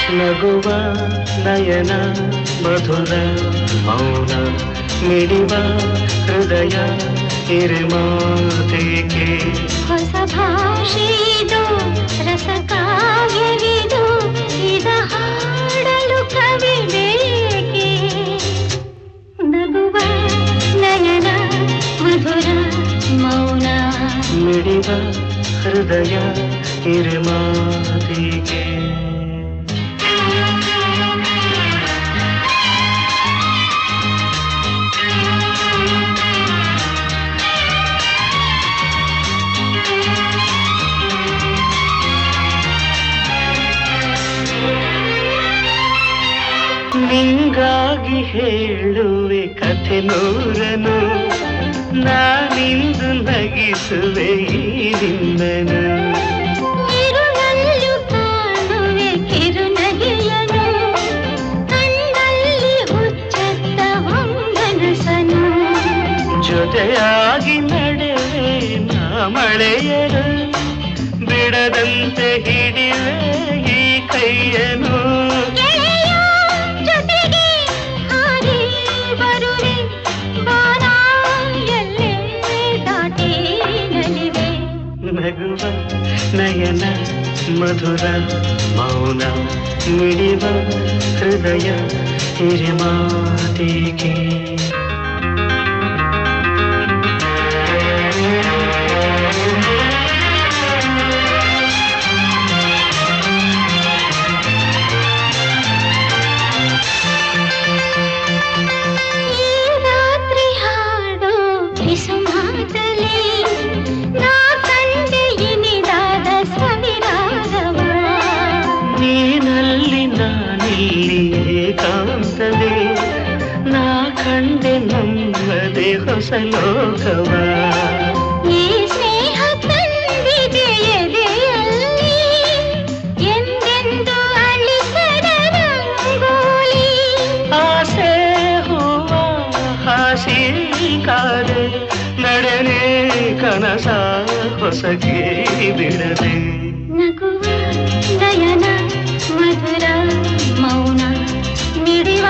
ನಗುವ ನಯನ ಮಧುರ ಮೌನ ಮಿಡಿವ ಹೃದಯ ಹಿರಿಮಾತೆಗೆ ಹೊಸ ಭಾಷೆದು ರಸ ಕಾವ್ಯವಿದು ಇದ ಹಾಡಲು ಕವಿ ಬೇಕೆ ನಗುವ ನಯನ ಮಧುರ ಮೌನ ಮಿಡಿವ ಹೃದಯ ಹಿರಿಮಾತೆಗೆ ನಿಂಗಾಗಿ ಹೇಳುವೆ ಕಥೆ ನೂರನು ನಾನಿಂದು ನಗಿಸುವೆ ಈ ನಿನ್ನನು ಇರುಳಲ್ಲೂ ಕಾಣುವೆ ಕಿರುನಗೆಯನು ಕಣ್ಣಲ್ಲಿ ಹುಚ್ಚತ್ತ ಹೊಂಗನಸನು ಜೊತೆಯಾಗಿ ನಡೆವೆ ನಾ ಮಳೆಯರು ಬಿಡದಂತೆ ಹಿಡಿವೆ ಈ ಕೈಯನು ನಗುವ ನಯನ ಮಧುರ ಮೌನ ಮಿಡಿವ ಹೃದಯ ಹಿರಿಮಾತೆಗೆ ಏಕಾಂತವೇ ನಾ ಕಂಡೆ ನಮ್ಮದೇ ಹೊಸ ಲೋಕವ ಈ ಸ್ನೇಹ ತಂದಿದೆ ಎದೆಯಲ್ಲಿ ಎಂದೆಂದು ಅಳಿಸದ ರಂಗೋಲಿ ಆಸೆ ಹೂವ ಹಾಸಿ ಕಾದೆ ನಡೆನೆ ಕನಸ ಹೊಸಗೆ ಬಿಡದೆ ನಗುವ ನಯನ ಮಧುರ ಮೌನ ಮಿಡಿವ